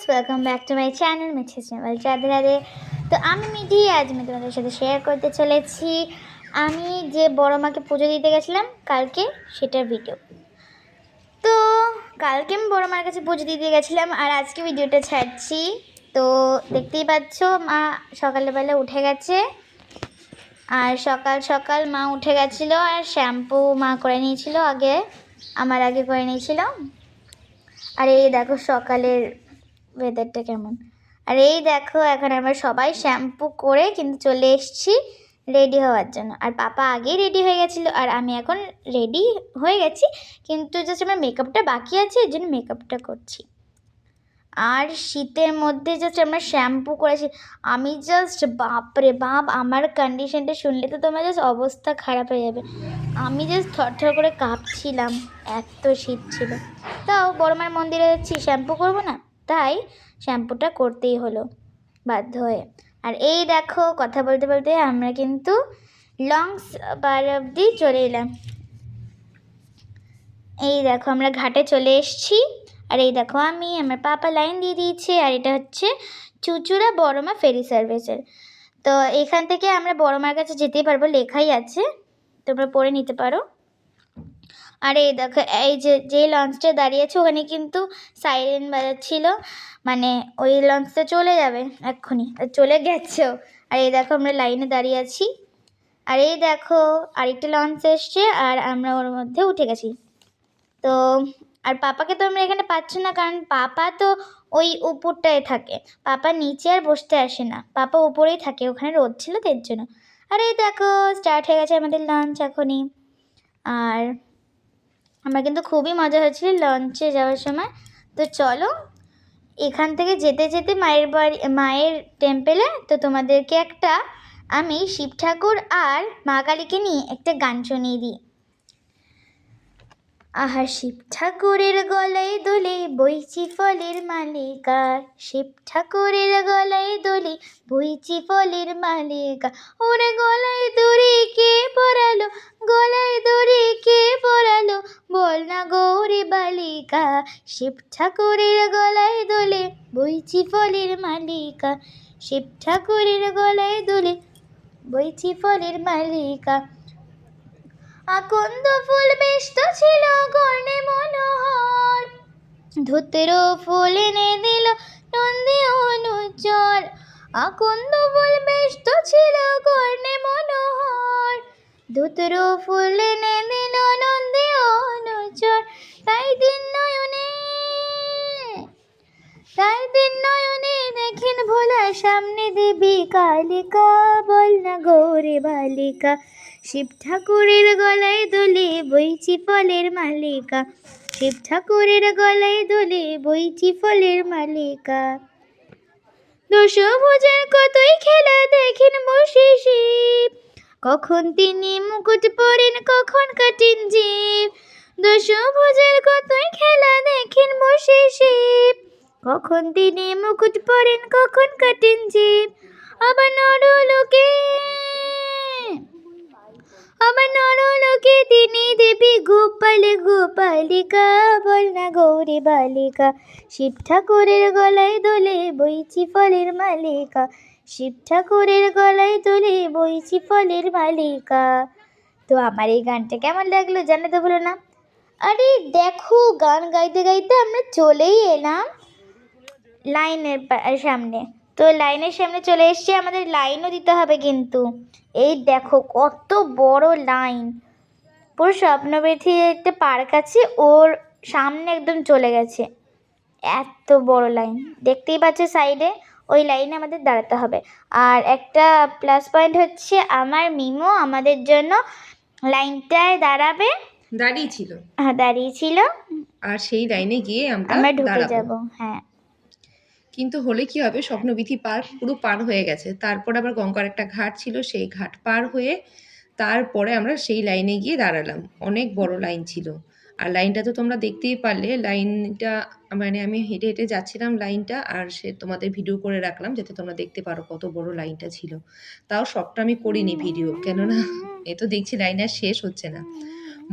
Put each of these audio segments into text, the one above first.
Friends, welcome back to my channel Mithi channel Radhe Radhe. তো আমি মিঠি, আজ আমি তোমাদের সাথে শেয়ার করতে চলেছি আমি যে বড় মাকে পুজো দিতে গেছিলাম কালকে, সেটার ভিডিও। তো কালকে আমি বড় মার কাছে পুজো দিতে গেছিলাম আর আজকে ভিডিওটা ছাড়ছি। তো দেখতেই পাচ্ছ, মা সকালবেলা উঠে গেছে আর সকাল সকাল মা উঠে গেছিলো আর শ্যাম্পু মা করে নিয়েছিল, আমার আগে করে নিয়েছিল। আর এই দেখো সকালের ওয়েদারটা কেমন। আর এই দেখো এখন আমরা সবাই শ্যাম্পু করে কিন্তু চলে এসেছি রেডি হওয়ার জন্য। আর পাপা আগেই রেডি হয়ে গেছিলো আর আমি এখন রেডি হয়ে গেছি, কিন্তু জাস্ট আমার মেকআপটা বাকি আছে, এর জন্য মেকআপটা করছি। আর শীতের মধ্যে জাস্ট আমরা শ্যাম্পু করেছি, আমি জাস্ট বাপরে বাপ, আমার কন্ডিশনটা শুনলে তো তোমার জাস্ট অবস্থা খারাপ হয়ে যাবে। আমি জাস্ট থরথর করে কাঁপছিলাম, এত শীত ছিল। তাও বড়মার মন্দিরে যাচ্ছি, শ্যাম্পু করবো না, তাই শ্যাম্পুটা করতেই হলো বাধ্য হয়ে। আর এই দেখো কথা বলতে বলতে আমরা কিন্তু লংস বার অবধি চলে এলাম। এই দেখো আমরা ঘাটে চলে এসেছি। আর এই দেখো আমি আমার পাপা লাইন দিয়ে দিয়েছে। আর এটা হচ্ছে চুচুড়া বড়মা ফেরি সার্ভিসের। তো এখান থেকে আমরা বড়মার কাছে যেতেই পারবো, লেখাই আছে, তোমরা পড়ে নিতে পারো। আর এই দেখো এই যে লঞ্চটা দাঁড়িয়েছে ওখানে কিন্তু সাইরেন বাজাচ্ছিল, মানে ওই লঞ্চটা চলে যাবে এক্ষুনি, চলে গেছেও। আর এই দেখো আমরা লাইনে দাঁড়িয়ে আছি। আর এই দেখো আরেকটা লঞ্চ এসছে আর আমরা ওর মধ্যে উঠে গেছি। তো আর পাপাকে তো আমরা এখানে পাচ্ছি না, কারণ পাপা তো ওই উপরটায় থাকে, পাপা নিচে আর বসতে আসে না, পাপা উপরেই থাকে, ওখানে রোদ ছিল তো এর জন্য। আর এই দেখো স্টার্ট হয়ে গেছে আমাদের লঞ্চ এখনই। আর আমার কিন্তু খুবই মজা হয়েছিল লঞ্চে যাওয়ার সময়। তো চলো এখান থেকে যেতে যেতে মায়ের টেম্পেলে তো তোমাদেরকে একটা আমি শিব ঠাকুর আর মা কালীকে নিয়ে একটা গান শুনিয়ে দিই। আহা শিব ঠাকুরের গলায় দোলে বইচি ফলের মালিকা, শিব ঠাকুরের গলায় দোলে বইচি ফলের মালিকা, ওরে গলায় দড়ি কে পরালো, গলায় দড়ি কে পরালো, বল না গৌরী বালিকা, শিব ঠাকুরের গলায় দোলে বইচি ফলের মালিকা, শিব ঠাকুরের গলায় দোলে বইচি ফলের মালিকা। আকন্দ ফুল বেষ্ট ছিল কর্ণে মনোহর, ধুতর ফুল এনে দিল নন্দী অনুচর, আকন্দ ফুল বেষ্ট ছিল কর্ণে মনোহর, ধুতর ফুল এনে দিল নন্দী অনুচর, তাই দিন নয়নে দেখেন ভোলা সামনে দেবী কালিকা, বল না গৌরী বালিকা, শিব ঠাকুরের গলায় দোলে বইচি ফলের মালিকা, শিব ঠাকুরের গলায় দোলে বইচি ফলের মালিকা। দশভুজের কতই খেলা দেখেন বসে শিব, কখন তিনি মুকুট পরেন কখন কাটেন জীব, দশভুজের কতই খেলা দেখেন বসে শিব, কখন তিনি মুকুট পরেন কখন কাটেন জীব। আবার নরলোকে তিনি দেবী গোপালিকা, বল না গৌরী বালিকা, শিব ঠাকুরের গলায় দোলে বইচি ফলের মালিকা, শিব ঠাকুরের গলায় দোলে বইচি ফলের মালিকা। তো আমার এই গানটা কেমন লাগলো জানাতে ভুলো না। আরে দেখো গান গাইতে গাইতে আমরা চলেই এলাম লাইনের সামনে। তো লাইনের সামনে চলে এসছি, আমাদের লাইনও দিতে হবে কিন্তু। এই দেখো কত বড় লাইন, পুরো স্বপ্নবেথী একটা পার্ক আছে ওর সামনে একদম চলে গেছে, এত বড় লাইন দেখতেই পাচ্ছ সাইডে, ওই লাইনে আমাদের দাঁড়াতে হবে। আর একটা প্লাস পয়েন্ট হচ্ছে আমার মিমো আমাদের জন্য লাইনটায় দাঁড়িয়েছিল, আর সেই লাইনে গিয়ে আমরা ঢুকে যাব। হ্যাঁ, কিন্তু হলে কি হবে, স্বপ্নবিথী পার্ক পুরো পার হয়ে গেছে, তারপর আবার গঙ্গার একটা ঘাট ছিল, সেই ঘাট পার হয়ে তারপরে আমরা সেই লাইনে গিয়ে দাঁড়ালাম। অনেক বড় লাইন ছিল, আর লাইনটা তো তোমরা দেখতেই পারলে। লাইনটা মানে আমি হেঁটে হেঁটে যাচ্ছিলাম লাইনটা, আর সে তোমাদের ভিডিও করে রাখলাম যাতে তোমরা দেখতে পারো কত বড় লাইনটা ছিল। তাও সবটা আমি করিনি ভিডিও, কেননা এ তো দেখছি লাইন আর শেষ হচ্ছে না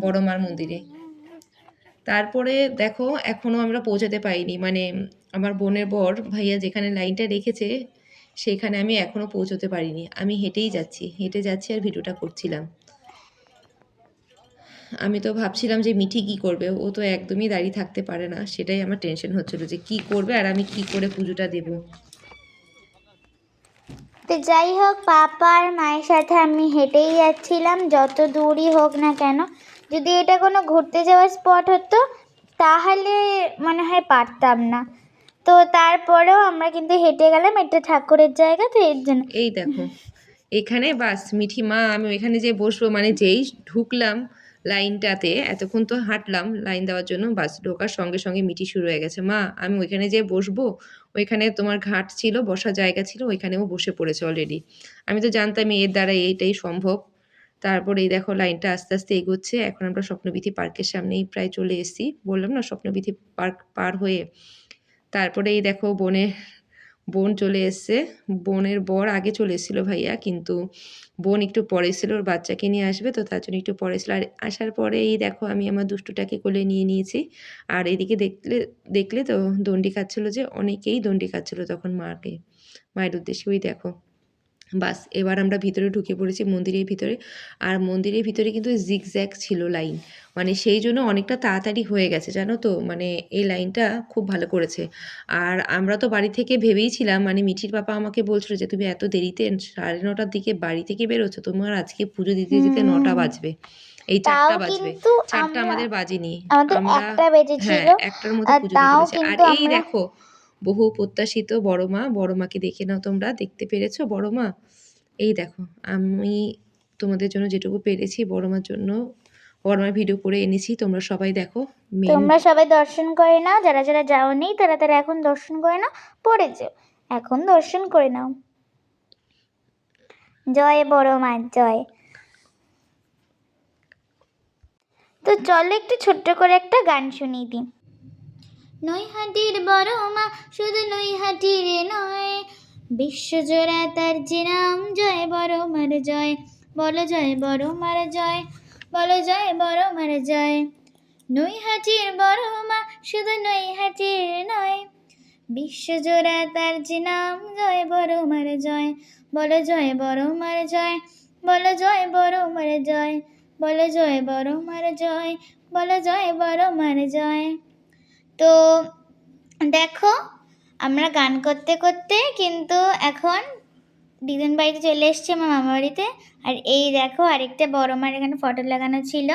বড় মার মন্দিরে। তারপরে দেখো এখনও আমরা পৌঁছাতে পারিনি, মানে আমার বোনের বর ভাইয়া যেখানে লাইনটা রেখেছে সেখানে আমি এখনো পৌঁছতে পারিনি। আমি হেঁটেই যাচ্ছি, হেঁটে যাচ্ছি আর ভিডিওটা করছিলাম। আমি তো ভাবছিলাম যে মিঠি কি করবে, ও তো একদমই দাঁড়িয়ে থাকতে পারে না, সেটাই আমার টেনশন হচ্ছিল যে কি করবে আর আমি কি করে পুজোটা দেবো। তো যাই হোক, পাপা আর মায়ের সাথে আমি হেঁটেই যাচ্ছিলাম, যত দূরই হোক না কেন। যদি এটা কোনো ঘুরতে যাওয়ার স্পট হতো তাহলে মনে হয় পারতাম না। তো তারপরেও আমরা কিন্তু হেঁটে গেলাম, এটা ঠাকুরের জায়গা, তো এর জন্য। এই দেখো এখানে বাস মিঠি মা আমি ওইখানে যে বসবো, মানে যেই ঢুকলাম লাইনটাতে, এতক্ষণ তো হাঁটলাম লাইন দেওয়ার জন্য, বাস ঢোকার সঙ্গে সঙ্গে মিঠি শুরু হয়ে গেছে, মা আমি ওইখানে যে বসবো, ওইখানে তোমার ঘাট ছিল, বসার জায়গা ছিল, ওইখানেও বসে পড়েছে অলরেডি। আমি তো জানতাম এর দ্বারা এইটাই সম্ভব। তারপরে এই দেখো লাইনটা আস্তে আস্তে এগোচ্ছে, এখন আমরা স্বপ্নবিথি পার্কের সামনেই প্রায় চলে এসেছি, বললাম না স্বপ্নবিথি পার্ক পার হয়ে। তারপরে এই দেখো বোন চলে এসছে, বোনের বর আগে চলে এসেছিলো ভাইয়া, কিন্তু বোন একটু পরে এসেছিলো, ওর বাচ্চাকে নিয়ে আসবে তো তার জন্য একটু পরে এসেছিলো। আর আসার পরে এই দেখো আমি আমার দুষ্টুটাকে কোলে নিয়ে নিয়েছি। আর এদিকে দেখলে তো দণ্ডি খাচ্ছিলো, যে অনেকেই দণ্ডি খাচ্ছিলো তখন মায়ের উদ্দেশ্যে, ওই দেখো। বাস এবার আমরা ভিতরে ঢুকে পড়েছি মন্দিরের ভিতরে। আর মন্দিরের ভিতরে কিন্তু জিগজ্যাগ ছিল লাইন, মানে সেই জন্য অনেকটা তাড়াতাড়ি হয়ে গেছে জানো তো, মানে এই লাইনটা খুব ভালো করেছে। আর আমরা তো বাড়ি থেকে ভেবেইছিলাম, মানে মিঠির পাপা আমাকে বলছিল যে তুমি এত দেরিতে 9:30টার দিকে বাড়ি থেকে বেরোছো, তোমার আজকে পুজো দিতে যেতে 9টা বাজবে, এই তাও 4টা বাজবে। কিন্তু 4টা আমরা, আমাদের বাজেনি, আমাদের আমরা 1টা বেজেছিল, হ্যাঁ 1টার মধ্যে আর পুজো দিয়ে তাও ফেলেছি। আর কিন্তু এই আমরা, দেখো বহু প্রত্যাশিত বড় মাকে দেখে নাও, তোমরা দেখতে পেরেছো বড় মা? এই দেখো আমি তোমাদের জন্য যেটুকু পেরেছি বড় মার জন্য, বড় মার ভিডিও করে এনেছি, তোমরা সবাই দেখো। তোমরা সবাই দর্শন করে নাও, যারা যারা যাওনি তারা তারা এখন দর্শন করে নাও, পড়ে যেও, এখন দর্শন করে নাও। জয় বড় মা জয়। তো চলো একটু ছোট্ট করে একটা গান শুনিয়ে দিই। নৈহাটির বড় মা শুধু নৈহাটির নয়, বিশ্বজোড়া তার যে নাম, জয় বড় মার জয়, বলো জয় বড় মার জয়, বলো জয় বড় মার জয়। নৈহাটির বড় মা শুধু নৈহাটির নয়, বিশ্বজোড়া তার যে নাম, জয় বড় মার জয়, বলো জয় বড় মার জয়, বলো জয় বড় মার জয়, বলো জয় বড় মার জয়, বলো জয় বড় মার জয়। তো দেখো আমরা গান করতে করতে কিন্তু এখন দিদুন বাড়িতে চলে এসছি, আমার মামা বাড়িতে। আর এই দেখো আরেকটা বড় মার এখানে ফটো লাগানো ছিল,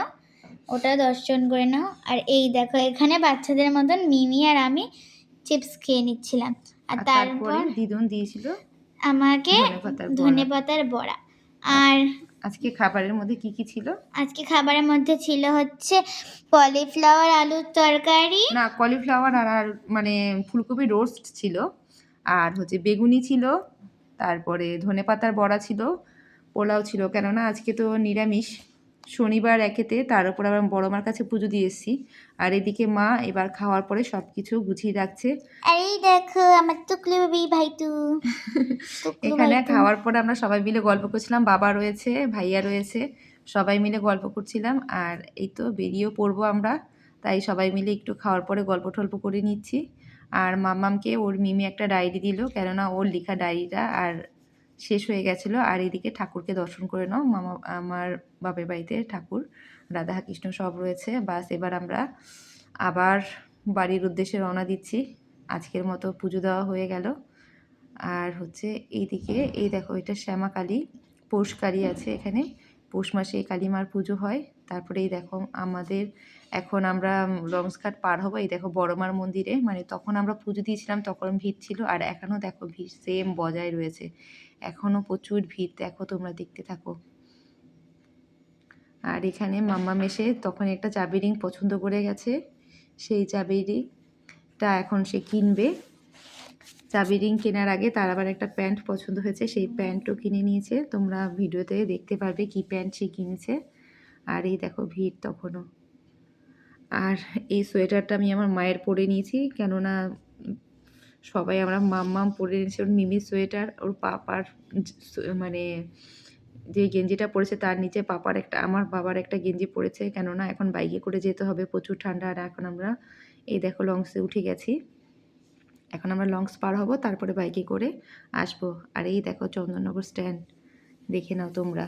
ওটা দর্শন করে নাও। আর এই দেখো এখানে বাচ্চাদের মতন মিমি আর আমি চিপস খেয়ে নিচ্ছিলাম। আর তারপর দিদুন দিয়েছিল আমাকে ধনেপাতার বড়া। আর আজকে খাবারের মধ্যে কি কি ছিল? আজকে খাবারের মধ্যে ছিল হচ্ছে কলিফ্লাওয়ার আলুর তরকারি, না কলিফ্লাওয়ার আর মানে ফুলকপি রোস্ট ছিল, আর হচ্ছে বেগুনি ছিল, তারপরে ধনেপাতার বড়া ছিল, পোলাও ছিল, কেননা আজকে তো নিরামিষ শনিবার একেতে, তার উপর আবার বড় মার কাছে পুজো দিয়ে এসেছি। আর এদিকে মা এবার খাওয়ার পরে সব কিছু গুছিয়ে রাখছে। আর এই দেখো আমার টুকলু ভাইতু। এখানে খাওয়ার পরে আমরা সবাই মিলে গল্প করছিলাম, বাবা রয়েছে, ভাইয়া রয়েছে, সবাই মিলে গল্প করছিলাম। আর এই তো বেরিয়েও পড়বো আমরা, তাই সবাই মিলে একটু খাওয়ার পরে গল্প টল্প করে নিচ্ছি। আর মাম্মামকে ওর মিমি একটা ডায়েরি দিল, কেননা ওর লেখা ডায়েরিটা আর শেষ হয়ে গেছিলো। আর এদিকে ঠাকুরকে দর্শন করে নাও, আমার বাপের বাড়িতে ঠাকুর রাধা কৃষ্ণ সব রয়েছে। বাস এবার আমরা আবার বাড়ির উদ্দেশ্যে রওনা দিচ্ছি, আজকের মতো পুজো দেওয়া হয়ে গেল। আর হচ্ছে এইদিকে এই দেখো এটা শ্যামাকালী, পৌষকালী আছে এখানে, পৌষ মাসে এই কালীমার পুজো হয়। তারপরে এই দেখো আমাদের এখন আমরা লঞ্চঘাট পার হবো, এই দেখো বড়মার মন্দিরে, মানে তখন আমরা পুজো দিয়েছিলাম তখন ভিড় ছিল, আর এখনও দেখো ভিড় সেম বজায় রয়েছে, এখনও প্রচুর ভিড়, দেখো তোমরা দেখতে থাকো। আর এখানে মাম্মা মেশে তখন একটা চাবি রিং পছন্দ করে গেছে, সেই চাবি রিংটা এখন সে কিনবে। চাবি রিং কেনার আগে তার আবার একটা প্যান্ট পছন্দ হয়েছে, সেই প্যান্টও কিনে নিয়েছে, তোমরা ভিডিওতে দেখতে পারবে কি প্যান্ট সে কিনেছে। আর এই দেখো ভিড় তখনও। আর এই সোয়েটারটা আমি আমার মায়ের পরে নিয়েছি, কেননা সবাই আমরা মাম্মাম পরে নিয়েছি ওর মিমির সোয়েটার, ওর পাপার মানে যে গেঞ্জিটা পরেছে তার নিচে পাপার একটা, আমার বাবার একটা গেঞ্জি পরেছে, কেননা এখন বাইকে করে যেতে হবে, প্রচুর ঠান্ডা। আর এখন আমরা এই দেখো লঞ্চে উঠে গেছি, এখন আমরা লংস পার হব, তারপরে বাইকে করে আসবো। আর এই দেখো চন্দননগর স্ট্যান্ড, দেখে নাও তোমরা।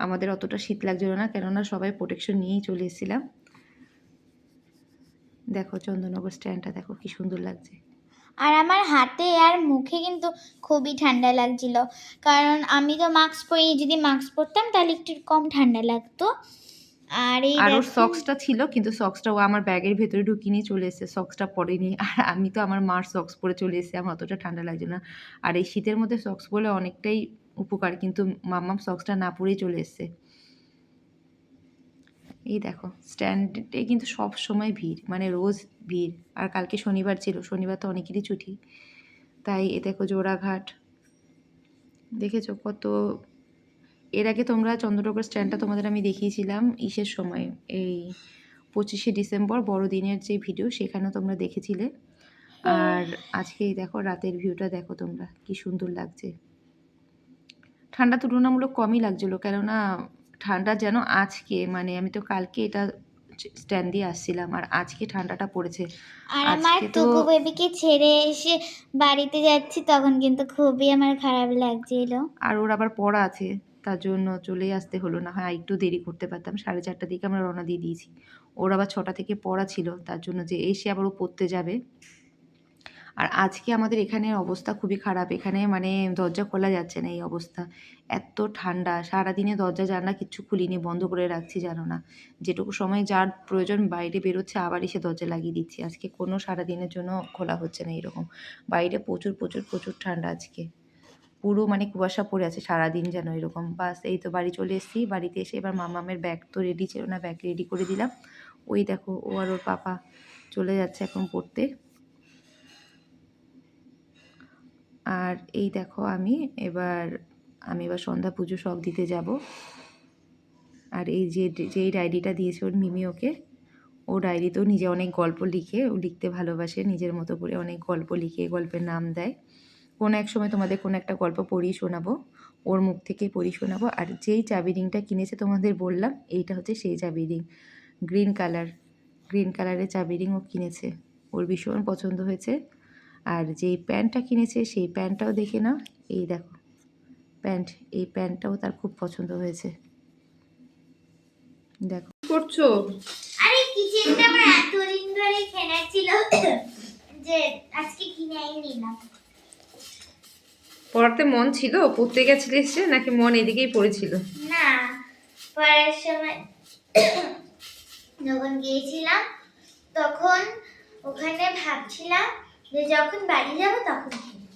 আমাদের অতটা শীত লাগছিল না, কেননা সবাই প্রোটেকশন নিয়েই চলে এসেছিলাম। দেখো চন্দননগর স্ট্যান্ডটা দেখো কি সুন্দর লাগছে। আর আমার হাতে আর মুখে কিন্তু খুবই ঠান্ডা লাগছিল, কারণ আমি তো মাস্ক পরিনি, যদি মাস্ক পরতাম তাহলে একটু কম ঠান্ডা লাগতো। আর এই আর ওর দেখো সক্সটা ছিল, কিন্তু সক্সটা ও আমার ব্যাগের ভেতরে ঢুকিয়ে নিয়ে চলে এসেছে, সক্সটা পরেনি। আর আমি তো আমার মার সক্স পরে চলে এসেছি, আমার অতটা ঠান্ডা লাগছে না। আর এই শীতের মধ্যে সক্স পরলে অনেকটাই উপকার, কিন্তু মাম্মাম সক্সটা না পরেই চলে এসেছে। এই দেখো স্ট্যান্ডে কিন্তু সব সময় ভিড়, মানে রোজ ভিড়। আর কালকে শনিবার ছিল, শনিবার তো অনেকেরই ছুটি, তাই এ দেখো জোড়াঘাট, দেখেছো কত। এর আগে তোমরা চন্দ্রনগর স্ট্যান্ডটা তোমাদের আমি দেখিয়েছিলাম ইসের সময়, এই 25শে ডিসেম্বর বড়দিনের যে ভিডিও, সেখানেও তোমরা দেখেছিলে। আর আজকে এই দেখো রাতের ভিউটা দেখো তোমরা, কি সুন্দর লাগছে। ঠান্ডা তুলনামূলক কমই লাগছিলো, কেননা ঠান্ডা যেন আজকে, মানে আমি তো কালকে এটা স্ট্যান্ড দিয়ে আসছিলাম, আর আজকে ঠান্ডাটা পড়েছে। আর আমার আজকে তো টুকু বেবিকে ছেড়ে এসে বাড়িতে যাচ্ছি, তখন কিন্তু খুবই আমার খারাপ লাগছিল। আর ওর আবার পড়া আছে, তার জন্য চলেই আসতে হলো, না হয় একটু দেরি করতে পারতাম। 4:30টার দিকে আমরা রওনা দিয়ে দিয়েছি। ওর আবার 6টা থেকে পড়া ছিল, তার জন্য যে এসে আবার ও পড়তে যাবে। আর আজকে আমাদের এখানের অবস্থা খুবই খারাপ, এখানে মানে দরজা খোলা যাচ্ছে না, এই অবস্থা। এত ঠান্ডা, সারাদিনে দরজা জানলা কিচ্ছু খুলিনি, বন্ধ করে রাখছি, জানো না। যেটুকু সময় যার প্রয়োজন বাইরে বেরোচ্ছে, আবার এসে দরজা লাগিয়ে দিচ্ছি। আজকে কোনো সারাদিনের জন্য খোলা হচ্ছে না এরকম। বাইরে প্রচুর প্রচুর প্রচুর ঠান্ডা আজকে, পুরো মানে কুয়াশা পড়ে আছে সারাদিন যেন এরকম। বাস এই তো বাড়ি চলে এসেছি, বাড়িতে এসে এবার মামামের ব্যাগ তো রেডি ছিল না, ব্যাগ রেডি করে দিলাম। ওই দেখো ও আর ওর পাপা চলে যাচ্ছে এখন পড়তে। আর এই দেখো আমি এবার সন্ধ্যা পুজো সব দিতে যাব। আর এই যেই ডায়েরিটা দিয়েছে ওর মিমি ওকে, ও ডায়েরিতেও নিজে অনেক গল্প লিখে, ও লিখতে ভালোবাসে, নিজের মতো করে অনেক গল্প লিখে গল্পের নাম দেয়। কোনো এক সময় তোমাদের কোনো একটা গল্প পড়িয়ে শোনাবো, ওর মুখ থেকেই পড়িয়ে শোনাবো। আর যেই চাবি রিংটা কিনেছে তোমাদের বললাম, এইটা হচ্ছে সেই চাবি রিং, গ্রিন কালারের চাবি রিং ও কিনেছে, ওর ভীষণ পছন্দ হয়েছে। আর যেই প্যান্টটা কিনেছে সেই প্যান্টটাও দেখে নাও, এই দেখো প্যান্ট, এই প্যান্টটাও তার খুব পছন্দ হয়েছে। দেখো কি করছো? আরে কিচেনটা আমার এতদিন ধরে কেনা ছিল যে আজকে কিনে নিলাম। পড়াতে মন ছিল, পড়তে গেছিলিস নাকি মন এদিকেই পড়েছিল? না, পড়ার সময় যখন গিয়েছিলাম তখন ওখানে ভাবছিলাম যে যখন বাড়ি যাব তখন কিনবো।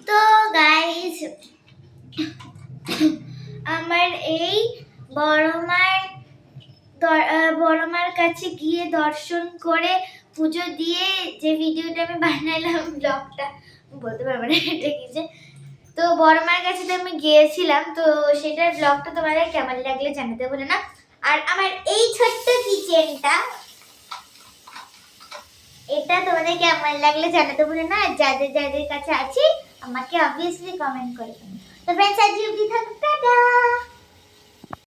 তো গাইস, আমার এই বড়মার কাছে গিয়ে দর্শন করে পুজো দিয়ে যে ভিডিওটা আমি বানালাম, ব্লগটা বলতে পারবো না এটা কি যে, তো বড়মার কাছে তো আমি গিয়েছিলাম, তো সেটার ব্লগটা তোমাদের কেমন লাগলে জানাতে ভুলো না। আর আমার এই ছোট্ট কিচেনটা, এটা তোমাদের কেমন লাগলে জানাতে ভুলো না। আর যাদের যাদের কাছে আছে আমাকে অবভিয়াসলি কমেন্ট করে। তো ফ্রেন্ডস, আজ অবধি থাকো, টাটা।